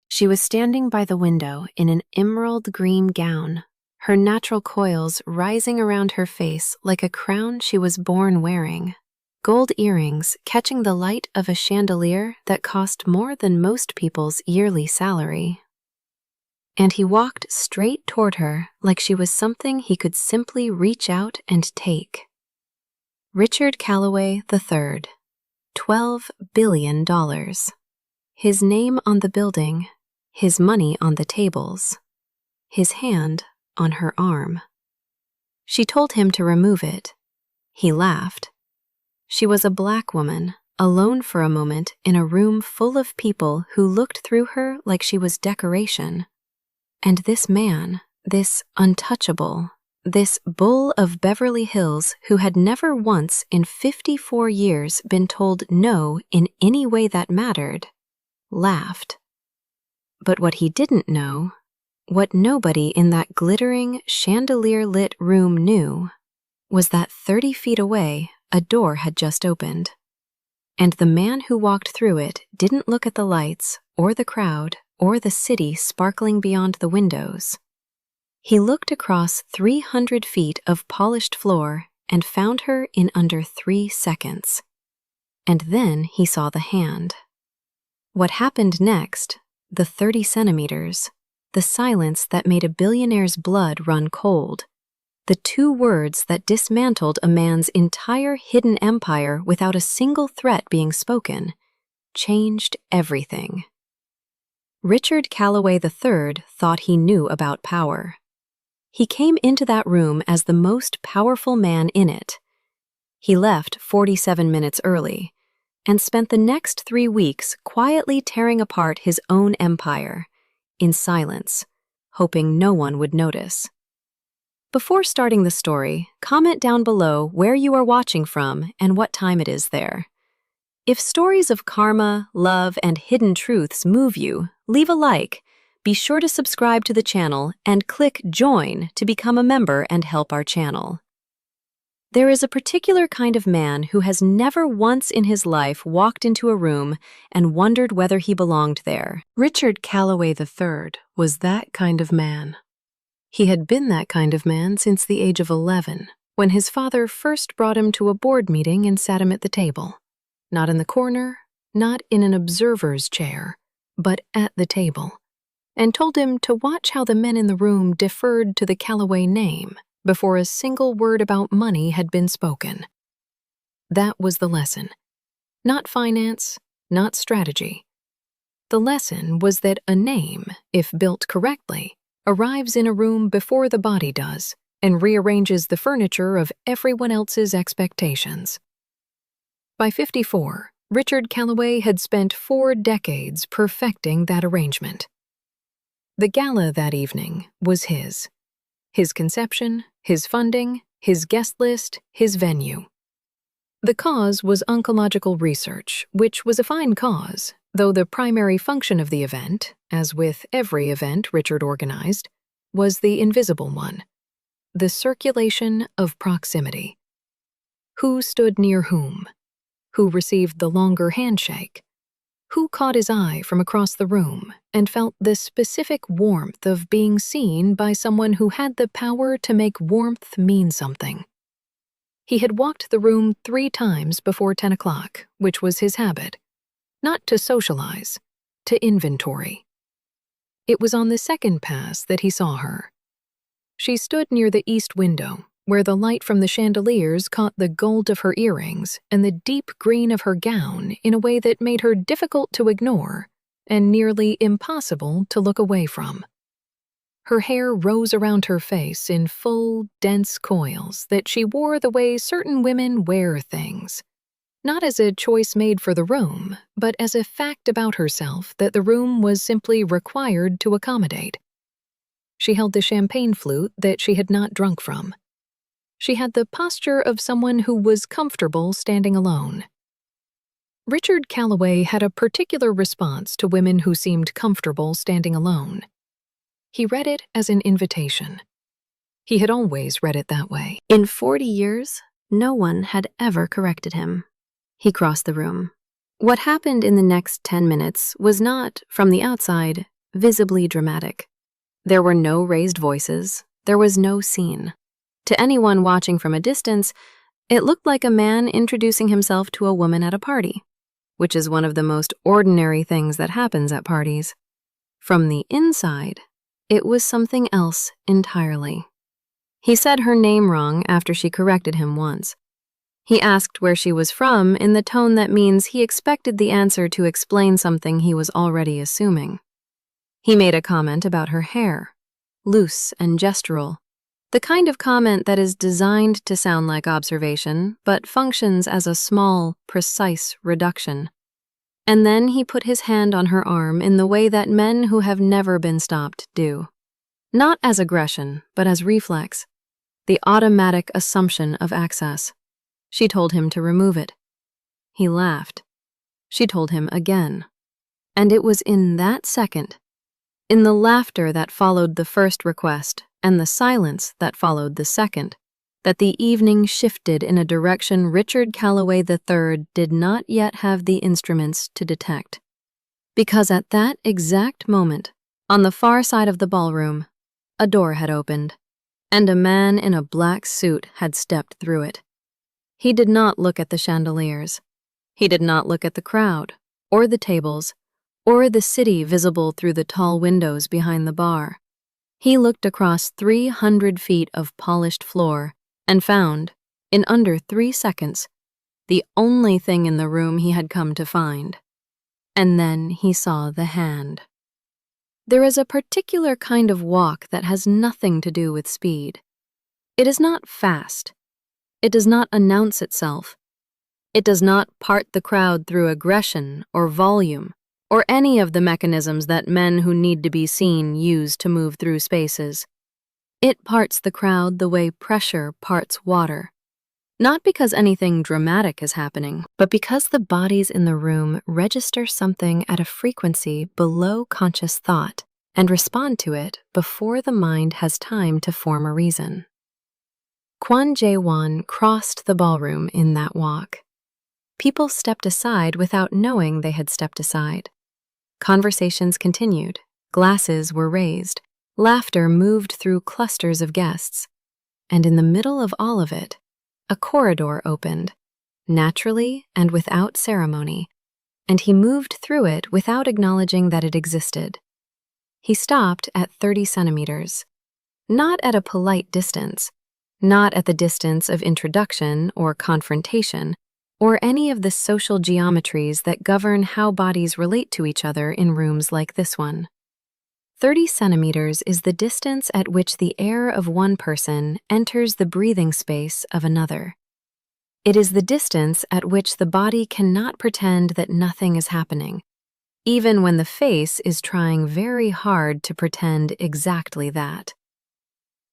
She was standing by the window in an emerald green gown, her natural coils rising around her face like a crown she was born wearing, gold earrings catching the light of a chandelier that cost more than most people's yearly salary. And he walked straight toward her like she was something he could simply reach out and take. Richard Calloway III, $12 billion. His name on the building, his money on the tables, his hand on her arm. She told him to remove it. He laughed. She was a black woman, alone for a moment in a room full of people who looked through her like she was decoration. And this man, this untouchable, this bull of Beverly Hills who had never once in 54 years been told no in any way that mattered, laughed. But what he didn't know, what nobody in that glittering, chandelier-lit room knew, was that 30 feet away, a door had just opened. And the man who walked through it didn't look at the lights, or the crowd, or the city sparkling beyond the windows. He looked across 300 feet of polished floor and found her in under 3 seconds. And then he saw the hand. What happened next, the 30 centimeters, the silence that made a billionaire's blood run cold, the 2 words that dismantled a man's entire hidden empire without a single threat being spoken, changed everything. Richard Calloway III thought he knew about power. He came into that room as the most powerful man in it. He left 47 minutes early and spent the next 3 weeks quietly tearing apart his own empire, in silence, hoping no one would notice. Before starting the story, comment down below where you are watching from and what time it is there. If stories of karma, love, and hidden truths move you, leave a like. Be sure to subscribe to the channel and click Join to become a member and help our channel. There is a particular kind of man who has never once in his life walked into a room and wondered whether he belonged there. Richard Calloway III was that kind of man. He had been that kind of man since the age of 11, when his father first brought him to a board meeting and sat him at the table. Not in the corner, not in an observer's chair, but at the table, and told him to watch how the men in the room deferred to the Calloway name before a single word about money had been spoken. That was the lesson. Not finance, not strategy. The lesson was that a name, if built correctly, arrives in a room before the body does and rearranges the furniture of everyone else's expectations. By 54, Richard Calloway had spent 4 decades perfecting that arrangement. The gala that evening was his. His conception, his funding, his guest list, his venue. The cause was oncological research, which was a fine cause, though the primary function of the event, as with every event Richard organized, was the invisible one, the circulation of proximity. Who stood near whom? Who received the longer handshake? Who caught his eye from across the room and felt the specific warmth of being seen by someone who had the power to make warmth mean something? He had walked the room 3 times before 10 o'clock, which was his habit. Not to socialize, to inventory. It was on the second pass that he saw her. She stood near the east window, where the light from the chandeliers caught the gold of her earrings and the deep green of her gown in a way that made her difficult to ignore and nearly impossible to look away from. Her hair rose around her face in full, dense coils that she wore the way certain women wear things, not as a choice made for the room, but as a fact about herself that the room was simply required to accommodate. She held the champagne flute that she had not drunk from. She had the posture of someone who was comfortable standing alone. Richard Calloway had a particular response to women who seemed comfortable standing alone. He read it as an invitation. He had always read it that way. In 40 years, no one had ever corrected him. He crossed the room. What happened in the next 10 minutes was not, from the outside, visibly dramatic. There were no raised voices, there was no scene. To anyone watching from a distance, it looked like a man introducing himself to a woman at a party, which is one of the most ordinary things that happens at parties. From the inside, it was something else entirely. He said her name wrong after she corrected him once. He asked where she was from in the tone that means he expected the answer to explain something he was already assuming. He made a comment about her hair, loose and gestural, the kind of comment that is designed to sound like observation, but functions as a small, precise reduction. And then he put his hand on her arm in the way that men who have never been stopped do. Not as aggression, but as reflex, the automatic assumption of access. She told him to remove it. He laughed. She told him again. And it was in that second, in the laughter that followed the first request and the silence that followed the second, that the evening shifted in a direction Richard Calloway III did not yet have the instruments to detect. Because at that exact moment, on the far side of the ballroom, a door had opened, and a man in a black suit had stepped through it. He did not look at the chandeliers. He did not look at the crowd, or the tables, or the city visible through the tall windows behind the bar. He looked across 300 feet of polished floor and found, in under 3 seconds, the only thing in the room he had come to find. And then he saw the hand. There is a particular kind of walk that has nothing to do with speed. It is not fast. It does not announce itself. It does not part the crowd through aggression or volume, or any of the mechanisms that men who need to be seen use to move through spaces. It parts the crowd the way pressure parts water. Not because anything dramatic is happening, but because the bodies in the room register something at a frequency below conscious thought and respond to it before the mind has time to form a reason. Kwon Jae-won crossed the ballroom in that walk. People stepped aside without knowing they had stepped aside. Conversations continued, glasses were raised, laughter moved through clusters of guests, and in the middle of all of it, a corridor opened, naturally and without ceremony, and he moved through it without acknowledging that it existed. He stopped at 30 centimeters, not at a polite distance, not at the distance of introduction or confrontation, or any of the social geometries that govern how bodies relate to each other in rooms like this one. 30 centimeters is the distance at which the air of one person enters the breathing space of another. It is the distance at which the body cannot pretend that nothing is happening, even when the face is trying very hard to pretend exactly that.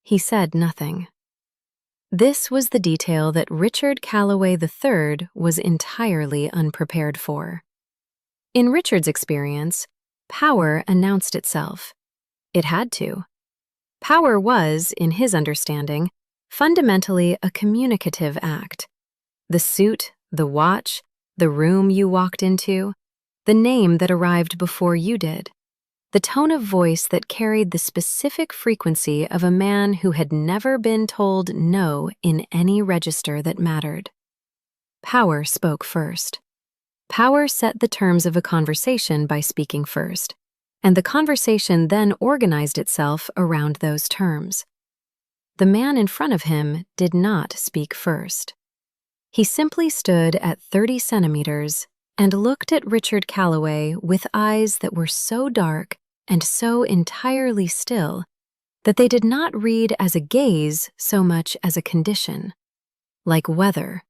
He said nothing. This was the detail that Richard Calloway III was entirely unprepared for. In Richard's experience, power announced itself. It had to. Power was, in his understanding, fundamentally a communicative act. The suit, the watch, the room you walked into, the name that arrived before you did, the tone of voice that carried the specific frequency of a man who had never been told no in any register that mattered. Power spoke first. Power set the terms of a conversation by speaking first, and the conversation then organized itself around those terms. The man in front of him did not speak first. He simply stood at 30 centimeters and looked at Richard Calloway with eyes that were so dark and so entirely still that they did not read as a gaze so much as a condition, like weather,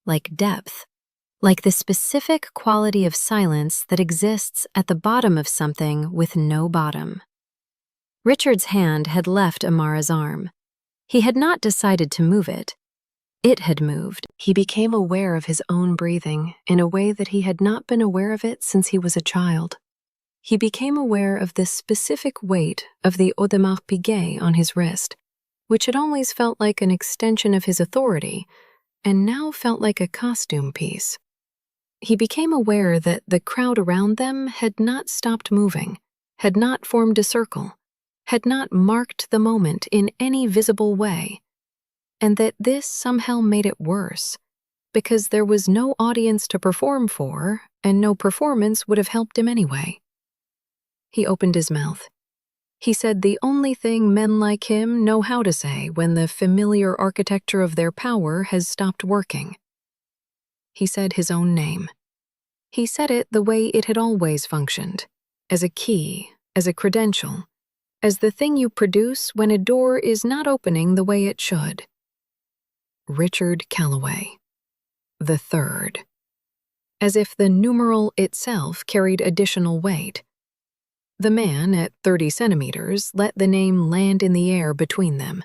like depth, like the specific quality of silence that exists at the bottom of something with no bottom. Richard's hand had left Amara's arm. He had not decided to move it. It had moved. He became aware of his own breathing in a way that he had not been aware of it since he was a child. He became aware of this specific weight of the Audemars Piguet on his wrist, which had always felt like an extension of his authority, and now felt like a costume piece. He became aware that the crowd around them had not stopped moving, had not formed a circle, had not marked the moment in any visible way, and that this somehow made it worse, because there was no audience to perform for, and no performance would have helped him anyway. He opened his mouth. He said the only thing men like him know how to say when the familiar architecture of their power has stopped working. He said his own name. He said it the way it had always functioned, as a key, as a credential, as the thing you produce when a door is not opening the way it should. Richard Calloway, the third. As if the numeral itself carried additional weight. The man at 30 centimeters let the name land in the air between them.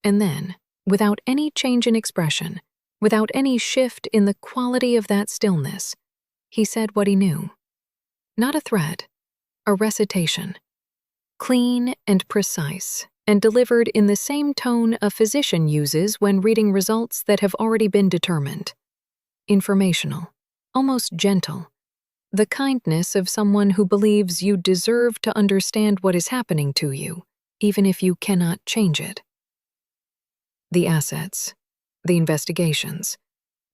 And then, without any change in expression, without any shift in the quality of that stillness, he said what he knew. Not a threat, a recitation. Clean and precise, and delivered in the same tone a physician uses when reading results that have already been determined. Informational, almost gentle. The kindness of someone who believes you deserve to understand what is happening to you, even if you cannot change it. The assets, the investigations,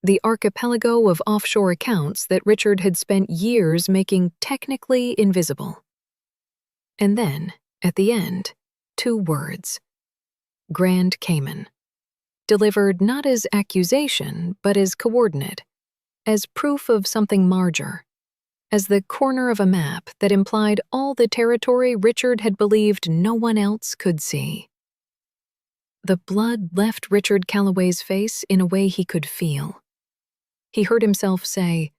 the archipelago of offshore accounts that Richard had spent years making technically invisible. And then, at the end, 2 words. Grand Cayman. Delivered not as accusation, but as coordinate, as proof of something larger, as the corner of a map that implied all the territory Richard had believed no one else could see. The blood left Richard Calloway's face in a way he could feel. He heard himself say,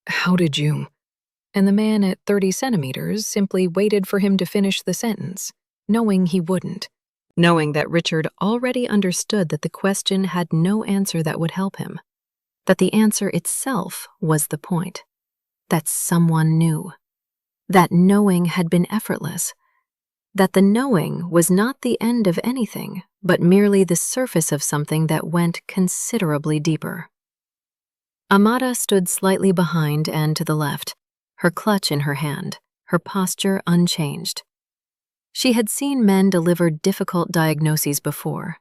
"How did you?" And the man at 30 centimeters simply waited for him to finish the sentence, knowing he wouldn't, knowing that Richard already understood that the question had no answer that would help him, that the answer itself was the point. That someone knew. That knowing had been effortless. That the knowing was not the end of anything, but merely the surface of something that went considerably deeper. Amada stood slightly behind and to the left, her clutch in her hand, her posture unchanged. She had seen men deliver difficult diagnoses before.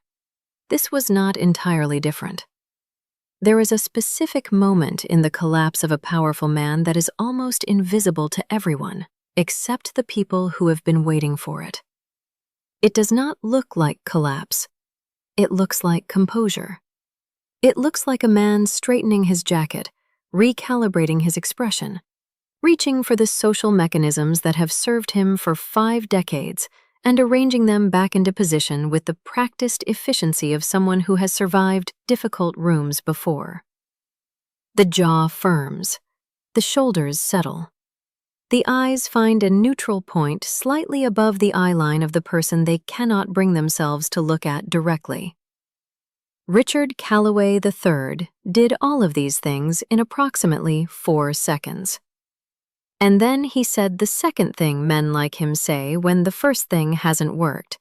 This was not entirely different. There is a specific moment in the collapse of a powerful man that is almost invisible to everyone, except the people who have been waiting for it. It does not look like collapse. It looks like composure. It looks like a man straightening his jacket, recalibrating his expression, reaching for the social mechanisms that have served him for 5 decades and arranging them back into position with the practiced efficiency of someone who has survived difficult rooms before. The jaw firms. The shoulders settle. The eyes find a neutral point slightly above the eye line of the person they cannot bring themselves to look at directly. Richard Calloway III did all of these things in approximately 4 seconds. And then he said the second thing men like him say when the first thing hasn't worked.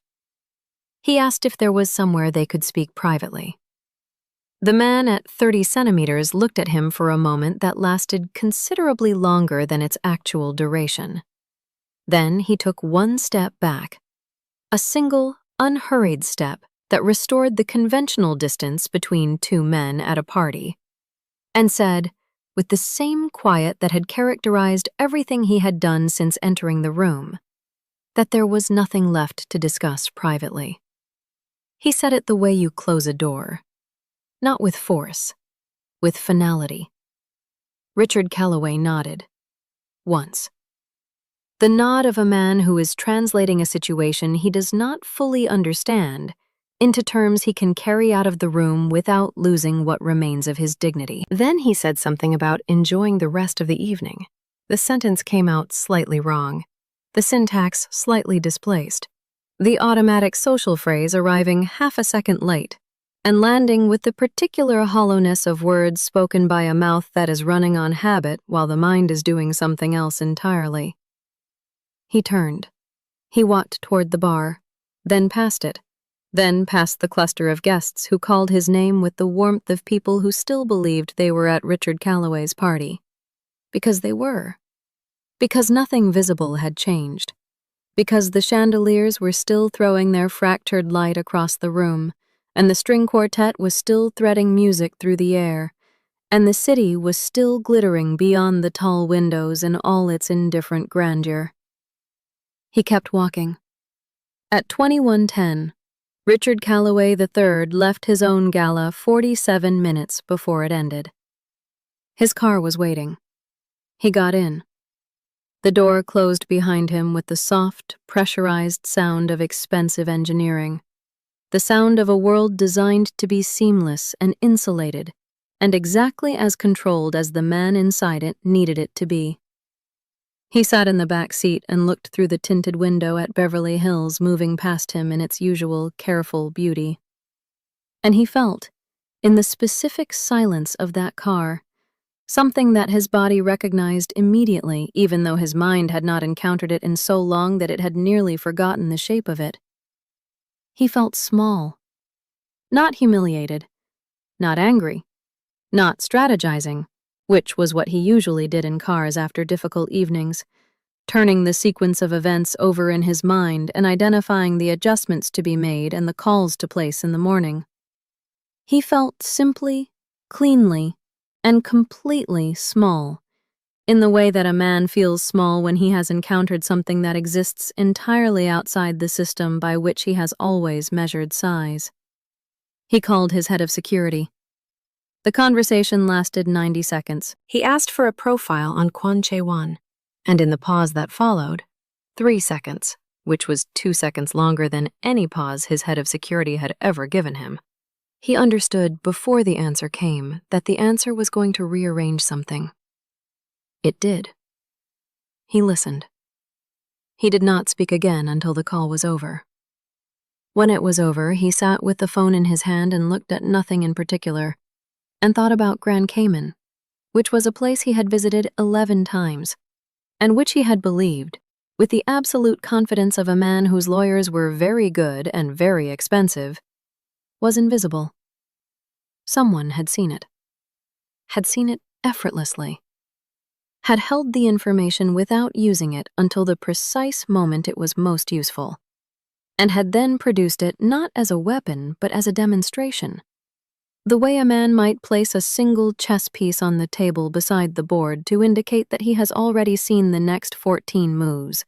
He asked if there was somewhere they could speak privately. The man at 30 centimeters looked at him for a moment that lasted considerably longer than its actual duration. Then he took 1 step back, a single, unhurried step that restored the conventional distance between 2 men at a party, and said, with the same quiet that had characterized everything he had done since entering the room, that there was nothing left to discuss privately. He said it the way you close a door, not with force, with finality. Richard Calloway nodded. Once. The nod of a man who is translating a situation he does not fully understand into terms he can carry out of the room without losing what remains of his dignity. Then he said something about enjoying the rest of the evening. The sentence came out slightly wrong, the syntax slightly displaced, the automatic social phrase arriving half a second late, and landing with the particular hollowness of words spoken by a mouth that is running on habit while the mind is doing something else entirely. He turned. He walked toward the bar, then past it, then past the cluster of guests who called his name with the warmth of people who still believed they were at Richard Calloway's party. Because they were. Because nothing visible had changed. Because the chandeliers were still throwing their fractured light across the room, and the string quartet was still threading music through the air, and the city was still glittering beyond the tall windows in all its indifferent grandeur. He kept walking. At 21:10, Richard Calloway III left his own gala 47 minutes before it ended. His car was waiting. He got in. The door closed behind him with the soft, pressurized sound of expensive engineering, the sound of a world designed to be seamless and insulated, and exactly as controlled as the man inside it needed it to be. He sat in the back seat and looked through the tinted window at Beverly Hills moving past him in its usual careful beauty. And he felt, in the specific silence of that car, something that his body recognized immediately, even though his mind had not encountered it in so long that it had nearly forgotten the shape of it. He felt small. Not humiliated. Not angry. Not strategizing, which was what he usually did in cars after difficult evenings, turning the sequence of events over in his mind and identifying the adjustments to be made and the calls to place in the morning. He felt simply, cleanly, and completely small, in the way that a man feels small when he has encountered something that exists entirely outside the system by which he has always measured size. He called his head of security. The conversation lasted 90 seconds. He asked for a profile on Kwon Chae-won, and in the pause that followed, 3 seconds, which was 2 seconds longer than any pause his head of security had ever given him. He understood before the answer came that the answer was going to rearrange something. It did. He listened. He did not speak again until the call was over. When it was over, he sat with the phone in his hand and looked at nothing in particular, and thought about Grand Cayman, which was a place he had visited 11 times, and which he had believed, with the absolute confidence of a man whose lawyers were very good and very expensive, was invisible. Someone had seen it effortlessly, had held the information without using it until the precise moment it was most useful, and had then produced it not as a weapon but as a demonstration. The way a man might place a single chess piece on the table beside the board to indicate that he has already seen the next 14 moves,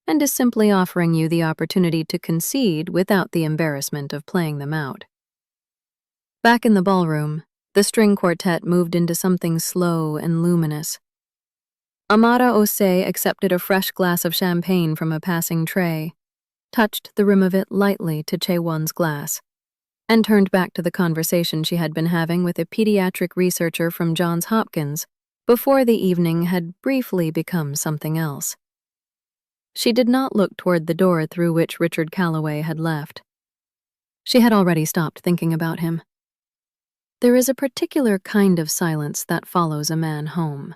and is simply offering you the opportunity to concede without the embarrassment of playing them out. Back in the ballroom, the string quartet moved into something slow and luminous. Amara Osei accepted a fresh glass of champagne from a passing tray, touched the rim of it lightly to Chae-won's glass, and turned back to the conversation she had been having with a pediatric researcher from Johns Hopkins before the evening had briefly become something else. She did not look toward the door through which Richard Calloway had left. She had already stopped thinking about him. There is a particular kind of silence that follows a man home.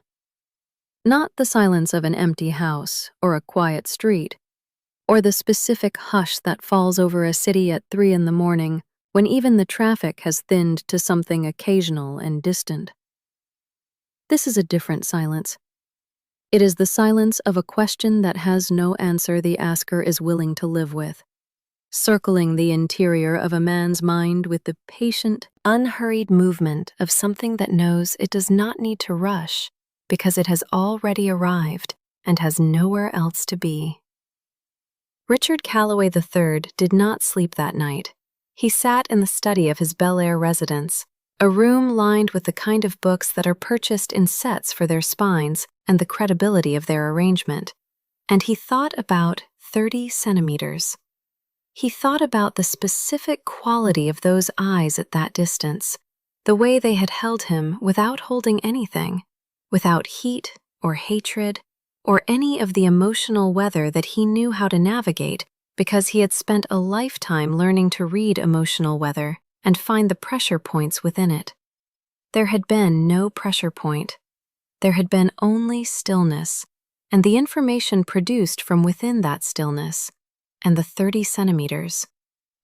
Not the silence of an empty house or a quiet street, or the specific hush that falls over a city at 3 a.m. when even the traffic has thinned to something occasional and distant. This is a different silence. It is the silence of a question that has no answer the asker is willing to live with, circling the interior of a man's mind with the patient, unhurried movement of something that knows it does not need to rush because it has already arrived and has nowhere else to be. Richard Calloway III did not sleep that night. He sat in the study of his Bel Air residence, a room lined with the kind of books that are purchased in sets for their spines and the credibility of their arrangement, and he thought about 30 centimeters. He thought about the specific quality of those eyes at that distance, the way they had held him without holding anything, without heat or hatred or any of the emotional weather that he knew how to navigate because he had spent a lifetime learning to read emotional weather and find the pressure points within it. There had been no pressure point. There had been only stillness, and the information produced from within that stillness, and the 30 centimeters,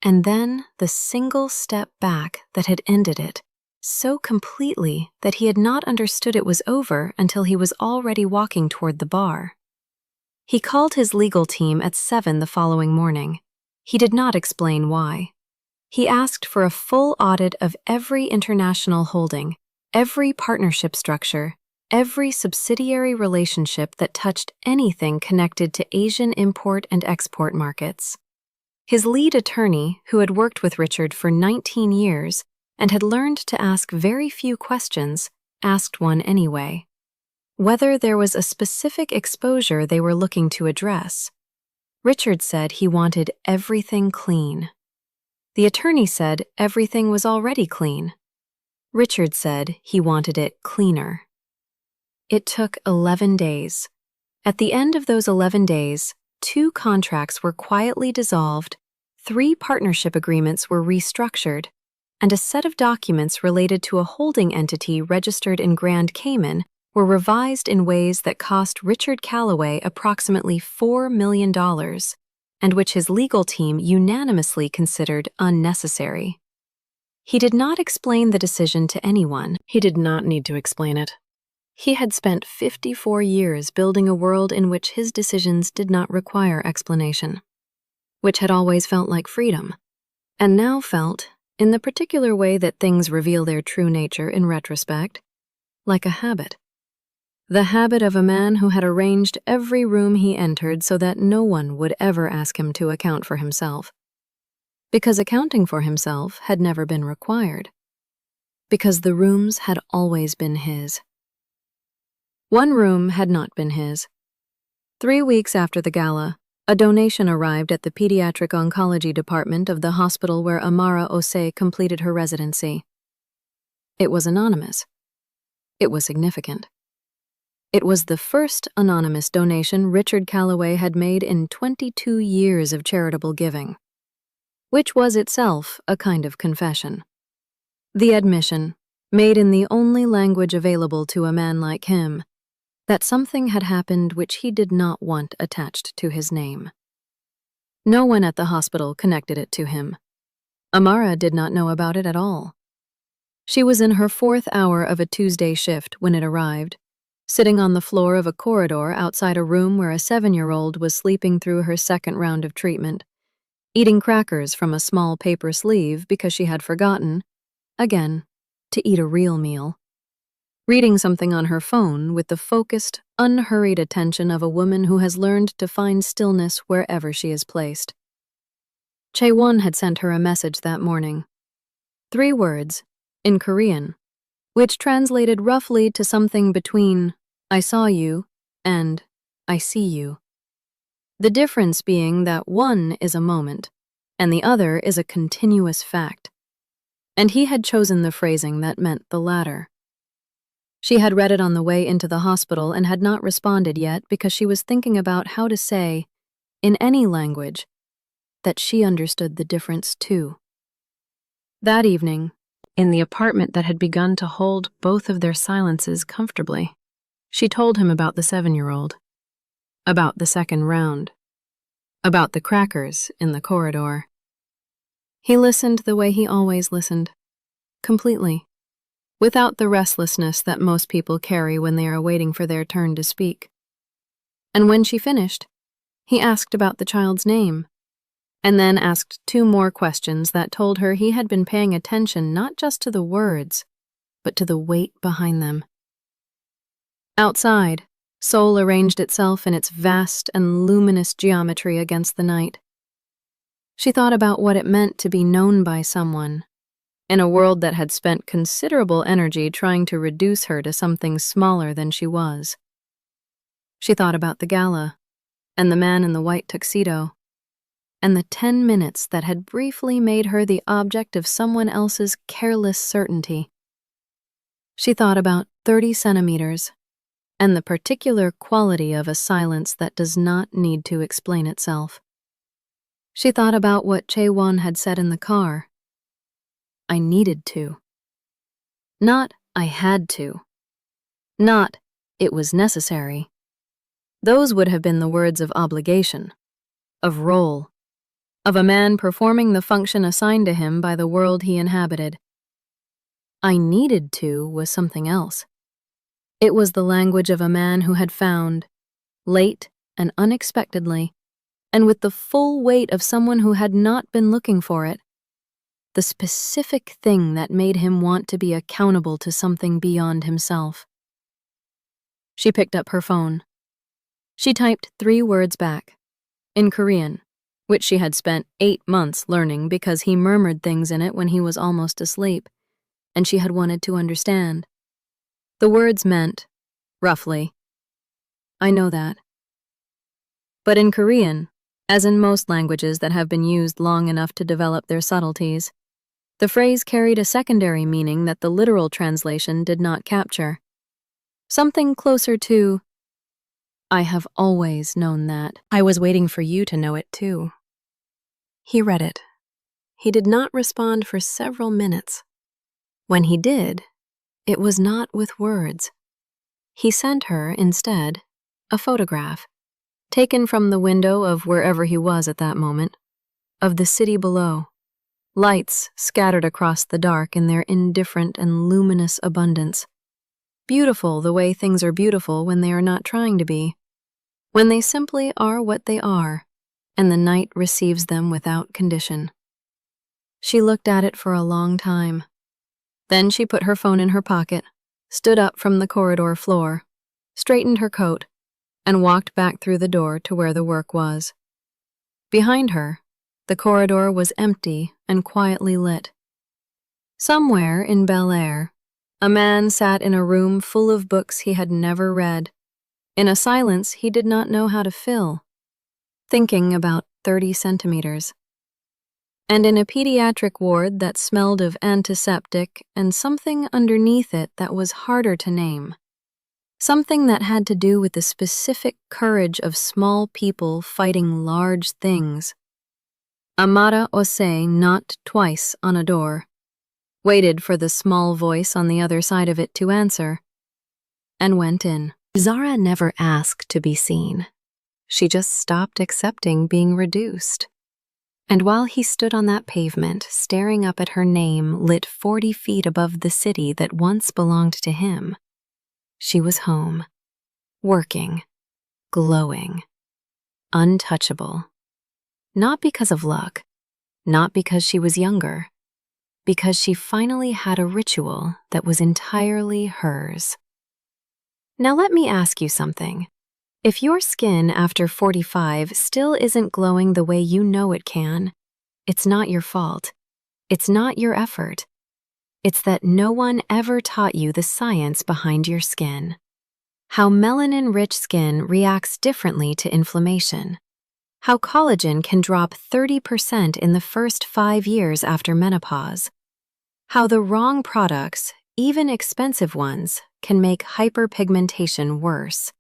and then the single step back that had ended it, so completely that he had not understood it was over until he was already walking toward the bar. He called his legal team at 7 the following morning. He did not explain why. He asked for a full audit of every international holding, every partnership structure, every subsidiary relationship that touched anything connected to Asian import and export markets. His lead attorney, who had worked with Richard for 19 years and had learned to ask very few questions, asked one anyway. Whether there was a specific exposure they were looking to address. Richard said he wanted everything clean. The attorney said everything was already clean. Richard said he wanted it cleaner. It took 11 days. At the end of those 11 days, 2 contracts were quietly dissolved, 3 partnership agreements were restructured, and a set of documents related to a holding entity registered in Grand Cayman were revised in ways that cost Richard Calloway approximately $4 million, and which his legal team unanimously considered unnecessary. He did not explain the decision to anyone. He did not need to explain it. He had spent 54 years building a world in which his decisions did not require explanation, which had always felt like freedom, and now felt, in the particular way that things reveal their true nature in retrospect, like a habit. The habit of a man who had arranged every room he entered so that no one would ever ask him to account for himself. Because accounting for himself had never been required. Because the rooms had always been his. One room had not been his. 3 weeks after the gala, a donation arrived at the pediatric oncology department of the hospital where Amara Osei completed her residency. It was anonymous. It was significant. It was the first anonymous donation Richard Calloway had made in 22 years of charitable giving, which was itself a kind of confession. The admission, made in the only language available to a man like him, that something had happened which he did not want attached to his name. No one at the hospital connected it to him. Amara did not know about it at all. She was in her 4th hour of a Tuesday shift when it arrived, sitting on the floor of a corridor outside a room where a 7-year-old was sleeping through her 2nd round of treatment, eating crackers from a small paper sleeve because she had forgotten, again, to eat a real meal, reading something on her phone with the focused, unhurried attention of a woman who has learned to find stillness wherever she is placed. Chae-won had sent her a message that morning. 3 words, in Korean, which translated roughly to something between "I saw you" and "I see you." The difference being that one is a moment, and the other is a continuous fact. And he had chosen the phrasing that meant the latter. She had read it on the way into the hospital and had not responded yet because she was thinking about how to say, in any language, that she understood the difference too. That evening, in the apartment that had begun to hold both of their silences comfortably, she told him about the 7-year-old, about the 2nd round, about the crackers in the corridor. He listened the way he always listened, completely, without the restlessness that most people carry when they are waiting for their turn to speak. And when she finished, he asked about the child's name, and then asked 2 more questions that told her he had been paying attention not just to the words, but to the weight behind them. Outside, Seoul arranged itself in its vast and luminous geometry against the night. She thought about what it meant to be known by someone, in a world that had spent considerable energy trying to reduce her to something smaller than she was. She thought about the gala, and the man in the white tuxedo, and the 10 minutes that had briefly made her the object of someone else's careless certainty. She thought about 30 centimeters, and the particular quality of a silence that does not need to explain itself. She thought about what Chae-won had said in the car. I needed to. Not I had to. Not it was necessary. Those would have been the words of obligation, of role, of a man performing the function assigned to him by the world he inhabited. I needed to was something else. It was the language of a man who had found, late and unexpectedly, and with the full weight of someone who had not been looking for it. The specific thing that made him want to be accountable to something beyond himself. She picked up her phone. She typed 3 words back, in Korean, which she had spent 8 months learning because he murmured things in it when he was almost asleep, and she had wanted to understand. The words meant, roughly, "I know that." But in Korean, as in most languages that have been used long enough to develop their subtleties, the phrase carried a secondary meaning that the literal translation did not capture. Something closer to, "I have always known that. I was waiting for you to know it too." He read it. He did not respond for several minutes. When he did, it was not with words. He sent her, instead, a photograph, taken from the window of wherever he was at that moment, of the city below. Lights scattered across the dark in their indifferent and luminous abundance. Beautiful the way things are beautiful when they are not trying to be, when they simply are what they are, and the night receives them without condition. She looked at it for a long time. Then she put her phone in her pocket, stood up from the corridor floor, straightened her coat, and walked back through the door to where the work was. Behind her, the corridor was empty and quietly lit. Somewhere in Bel Air, a man sat in a room full of books he had never read, in a silence he did not know how to fill, thinking about 30 centimeters. And in a pediatric ward that smelled of antiseptic and something underneath it that was harder to name. Something that had to do with the specific courage of small people fighting large things. Amara Ose knocked twice on a door, waited for the small voice on the other side of it to answer, and went in. Zara never asked to be seen. She just stopped accepting being reduced. And while he stood on that pavement, staring up at her name lit 40 feet above the city that once belonged to him, she was home, working, glowing, untouchable. Not because of luck, not because she was younger, because she finally had a ritual that was entirely hers. Now let me ask you something. If your skin after 45 still isn't glowing the way you know it can, it's not your fault. It's not your effort. It's that no one ever taught you the science behind your skin. How melanin-rich skin reacts differently to inflammation. How collagen can drop 30% in the first 5 years after menopause. How the wrong products, even expensive ones, can make hyperpigmentation worse.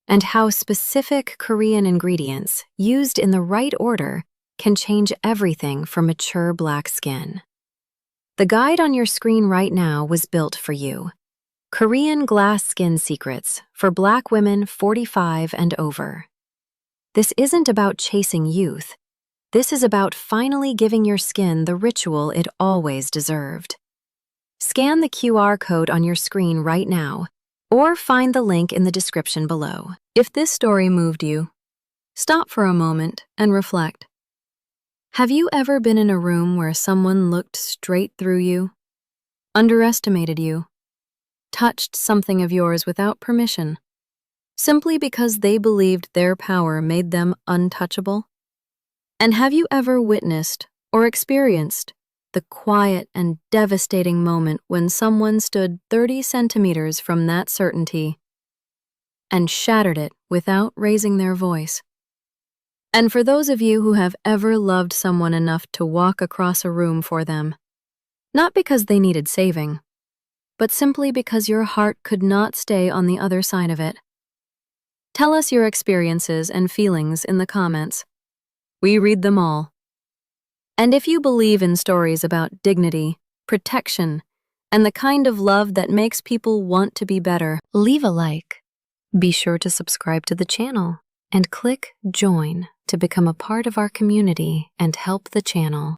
And how specific Korean ingredients, used in the right order, can change everything for mature black skin. The guide on your screen right now was built for you. Korean Glass Skin Secrets for Black women 45 and over. This isn't about chasing youth. This is about finally giving your skin the ritual it always deserved. Scan the QR code on your screen right now, or find the link in the description below. If this story moved you, stop for a moment and reflect. Have you ever been in a room where someone looked straight through you, underestimated you, touched something of yours without permission, simply because they believed their power made them untouchable? And have you ever witnessed or experienced the quiet and devastating moment when someone stood 30 centimeters from that certainty and shattered it without raising their voice? And for those of you who have ever loved someone enough to walk across a room for them, not because they needed saving, but simply because your heart could not stay on the other side of it, tell us your experiences and feelings in the comments. We read them all. And if you believe in stories about dignity, protection, and the kind of love that makes people want to be better, leave a like. Be sure to subscribe to the channel and click Join to become a part of our community and help the channel